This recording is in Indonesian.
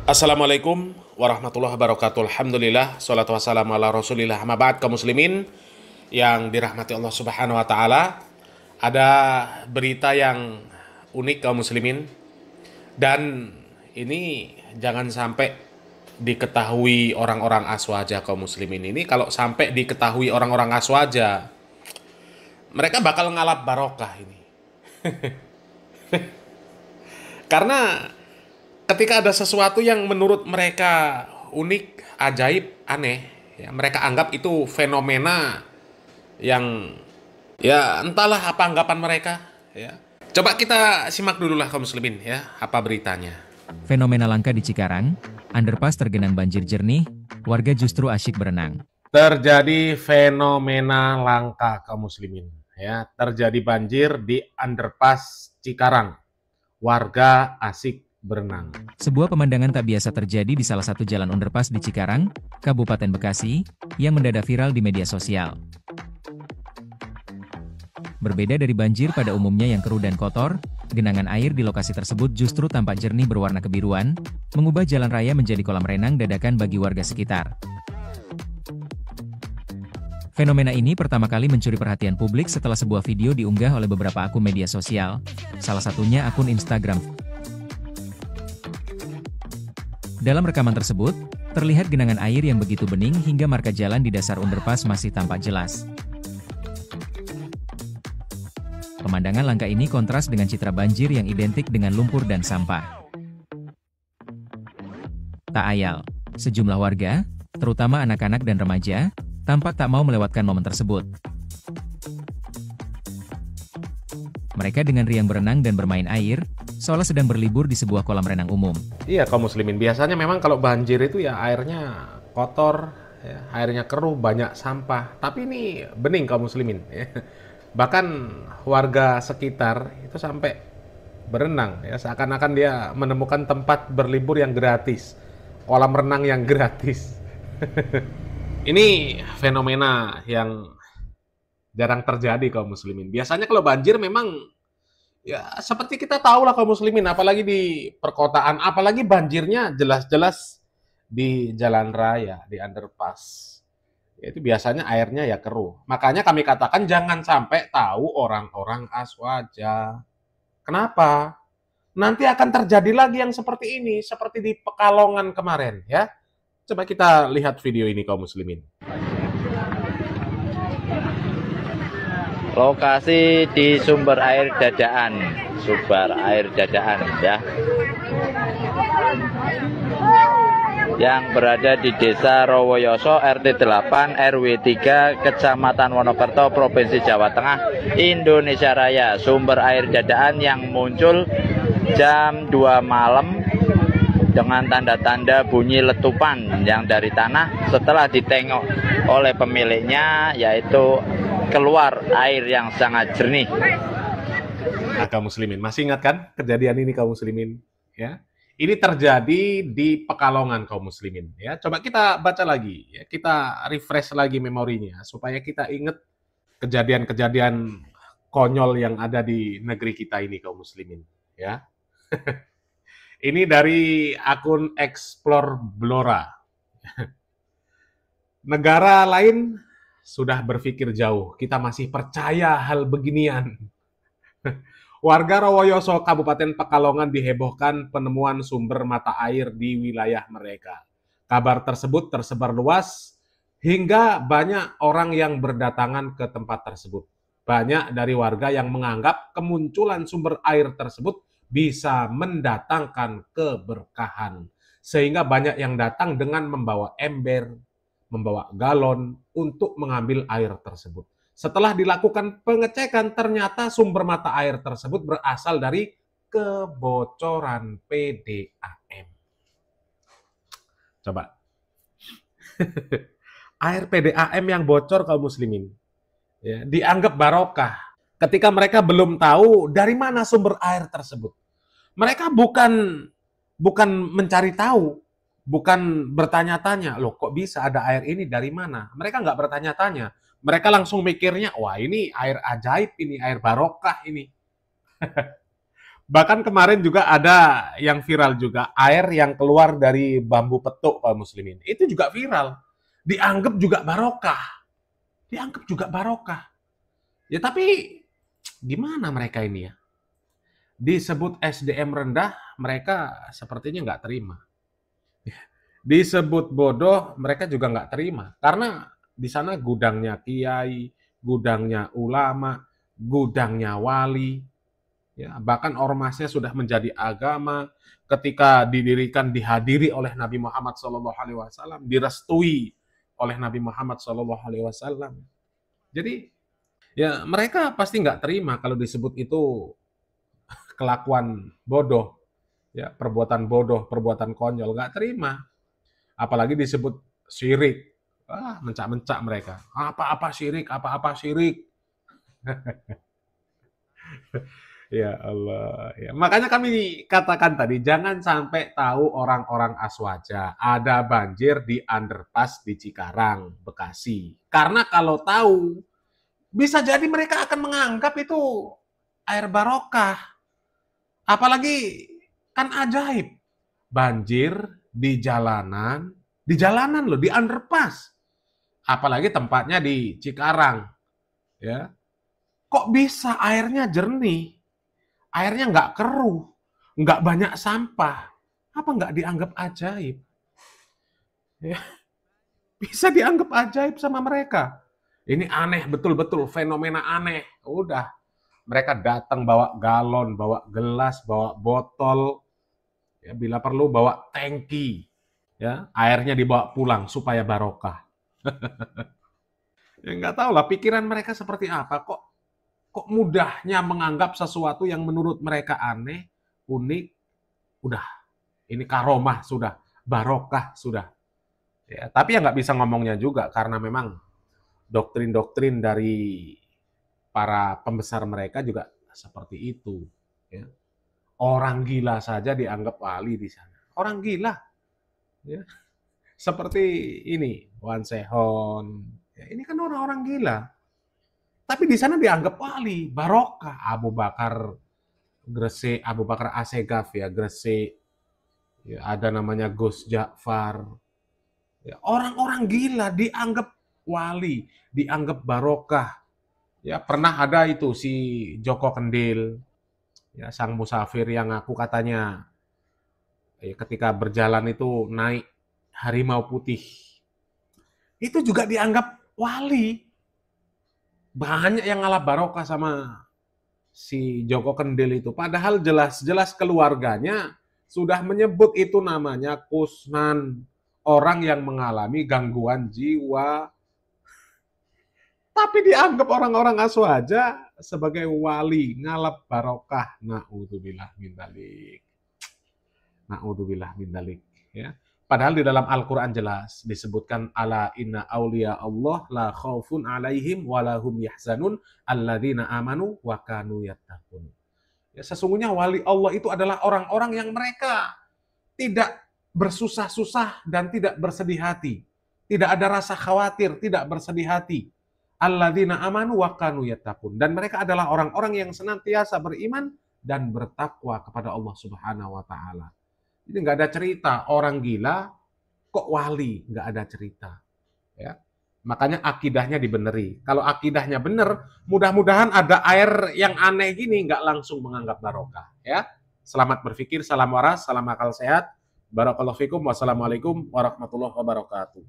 Assalamualaikum warahmatullahi wabarakatuh. Alhamdulillah, salatu wassalamu ala rasulillah. Amma ba'd, kaum muslimin yang dirahmati Allah subhanahu wa ta'ala. Ada berita yang unik kaum muslimin. Dan ini jangan sampai diketahui orang-orang aswaja kaum muslimin. Ini kalau sampai diketahui orang-orang aswaja, mereka bakal ngalap barokah ini. Karena ketika ada sesuatu yang menurut mereka unik, ajaib, aneh, ya, mereka anggap itu fenomena yang ya entahlah apa anggapan mereka. Ya. Coba kita simak dulu lah kaum muslimin ya, apa beritanya. Fenomena langka di Cikarang, underpass tergenang banjir jernih, warga justru asyik berenang. Terjadi fenomena langka kaum muslimin. Ya, terjadi banjir di underpass Cikarang. Warga asik berenang. Sebuah pemandangan tak biasa terjadi di salah satu jalan underpass di Cikarang, Kabupaten Bekasi, yang mendadak viral di media sosial. Berbeda dari banjir pada umumnya yang keruh dan kotor, genangan air di lokasi tersebut justru tampak jernih berwarna kebiruan, mengubah jalan raya menjadi kolam renang dadakan bagi warga sekitar. Fenomena ini pertama kali mencuri perhatian publik setelah sebuah video diunggah oleh beberapa akun media sosial, salah satunya akun Instagram. Dalam rekaman tersebut, terlihat genangan air yang begitu bening hingga marka jalan di dasar underpass masih tampak jelas. Pemandangan langka ini kontras dengan citra banjir yang identik dengan lumpur dan sampah. Tak ayal, sejumlah warga, terutama anak-anak dan remaja, tampak tak mau melewatkan momen tersebut. Mereka dengan riang berenang dan bermain air, seolah sedang berlibur di sebuah kolam renang umum. Iya kaum muslimin, biasanya memang kalau banjir itu ya airnya kotor, ya, airnya keruh, banyak sampah. Tapi ini bening kaum muslimin. Ya. Bahkan warga sekitar itu sampai berenang, ya seakan-akan dia menemukan tempat berlibur yang gratis, kolam renang yang gratis. Ini fenomena yang jarang terjadi kaum muslimin. Biasanya kalau banjir memang ya seperti kita tahu lah kaum muslimin, apalagi di perkotaan, apalagi banjirnya jelas-jelas di jalan raya, di underpass. Ya, itu biasanya airnya ya keruh. Makanya kami katakan jangan sampai tahu orang-orang aswaja. Kenapa? Nanti akan terjadi lagi yang seperti ini, seperti di Pekalongan kemarin ya. Coba kita lihat video ini kaum muslimin. Lokasi di sumber air dadaan, ya, yang berada di Desa Rowoyoso, RT 8, RW 3, Kecamatan Wonokerto, Provinsi Jawa Tengah, Indonesia Raya. Sumber air dadaan yang muncul jam 2 malam dengan tanda-tanda bunyi letupan yang dari tanah setelah ditengok oleh pemiliknya, yaitu keluar air yang sangat jernih. Nah, kaum muslimin, masih ingat kan kejadian ini kaum muslimin? Ya, ini terjadi di Pekalongan kaum muslimin. Ya, coba kita baca lagi, ya, kita refresh lagi memorinya supaya kita ingat kejadian-kejadian konyol yang ada di negeri kita ini kaum muslimin. Ya, ini dari akun Explore Blora. Negara lain sudah berpikir jauh, kita masih percaya hal beginian. Warga Rowoyoso, Kabupaten Pekalongan dihebohkan penemuan sumber mata air di wilayah mereka. Kabar tersebut tersebar luas hingga banyak orang yang berdatangan ke tempat tersebut. Banyak dari warga yang menganggap kemunculan sumber air tersebut bisa mendatangkan keberkahan. Sehingga banyak yang datang dengan membawa ember, membawa galon untuk mengambil air tersebut. Setelah dilakukan pengecekan, ternyata sumber mata air tersebut berasal dari kebocoran PDAM. Coba. Air PDAM yang bocor kaum muslimin. Ya, dianggap barokah. Ketika mereka belum tahu dari mana sumber air tersebut. Mereka bukan mencari tahu, bukan bertanya-tanya, loh kok bisa ada air ini dari mana? Mereka nggak bertanya-tanya. Mereka langsung mikirnya, wah ini air ajaib, ini air barokah ini. Bahkan kemarin juga ada yang viral juga, air yang keluar dari bambu petuk kaum muslimin. Itu juga viral. Dianggap juga barokah. Dianggap juga barokah. Ya tapi gimana mereka ini ya? Disebut SDM rendah, mereka sepertinya nggak terima. Disebut bodoh, mereka juga nggak terima. Karena di sana gudangnya kiai, gudangnya ulama, gudangnya wali, ya, bahkan ormasnya sudah menjadi agama. Ketika didirikan dihadiri oleh Nabi Muhammad SAW, direstui oleh Nabi Muhammad SAW. Jadi ya mereka pasti nggak terima kalau disebut itu kelakuan bodoh, ya perbuatan bodoh, perbuatan konyol, nggak terima. Apalagi disebut syirik, mencak-mencak mereka. Apa-apa syirik, apa-apa syirik. Ya Allah. Ya, makanya kami katakan tadi, jangan sampai tahu orang-orang Aswaja ada banjir di underpass di Cikarang, Bekasi. Karena kalau tahu, bisa jadi mereka akan menganggap itu air barokah. Apalagi kan ajaib. Banjir di jalanan loh, di underpass. Apalagi tempatnya di Cikarang. Ya. Kok bisa airnya jernih? Airnya nggak keruh, nggak banyak sampah. Apa nggak dianggap ajaib? Ya, bisa dianggap ajaib sama mereka. Ini aneh, betul-betul fenomena aneh. Udah, mereka datang bawa galon, bawa gelas, bawa botol, ya, bila perlu bawa tangki, ya, airnya dibawa pulang supaya barokah. Ya, nggak tahu lah pikiran mereka seperti apa. Kok mudahnya menganggap sesuatu yang menurut mereka aneh, unik, udah, ini karomah sudah, barokah sudah. Ya, tapi ya nggak bisa ngomongnya juga karena memang doktrin-doktrin dari para pembesar mereka juga seperti itu. Ya. Orang gila saja dianggap wali di sana. Orang gila, ya. Seperti ini, Wan Sehon. Ya, ini kan orang-orang gila. Tapi di sana dianggap wali, barokah. Abu Bakar Gresik, Abu Bakar Asegaf ya, Gresik. Ya, ada namanya Gus Ja'far. Ya, orang-orang gila dianggap wali, dianggap barokah. Ya, pernah ada itu si Joko Kendil, ya, sang musafir yang aku katanya ya, ketika berjalan itu naik harimau putih. Itu juga dianggap wali. Banyak yang ngalah barokah sama si Joko Kendil itu. Padahal jelas-jelas keluarganya sudah menyebut itu namanya kusnan. Orang yang mengalami gangguan jiwa. Tapi dianggap orang-orang Aswaja sebagai wali, ngalap barokah. Na'udzubillah min dzalik. Na'udzubillah min dzalik. Ya. Padahal di dalam Al-Quran jelas disebutkan ala inna awliya Allah la khaufun alaihim walahum yahzanun alladzina amanu wa kanu yattaqun. Ya, sesungguhnya wali Allah itu adalah orang-orang yang mereka tidak bersusah-susah dan tidak bersedih hati. Tidak ada rasa khawatir, tidak bersedih hati. Alladzina amanu wa kanu yattaqun. Dan mereka adalah orang-orang yang senantiasa beriman dan bertakwa kepada Allah Subhanahu wa taala. Jadi nggak ada cerita orang gila kok wali, nggak ada cerita. Ya, makanya akidahnya dibeneri. Kalau akidahnya benar, mudah-mudahan ada air yang aneh gini nggak langsung menganggap barokah. Ya, selamat berpikir, salam waras, salam akal sehat. Barakallahu fikum, wassalamualaikum warahmatullahi wabarakatuh.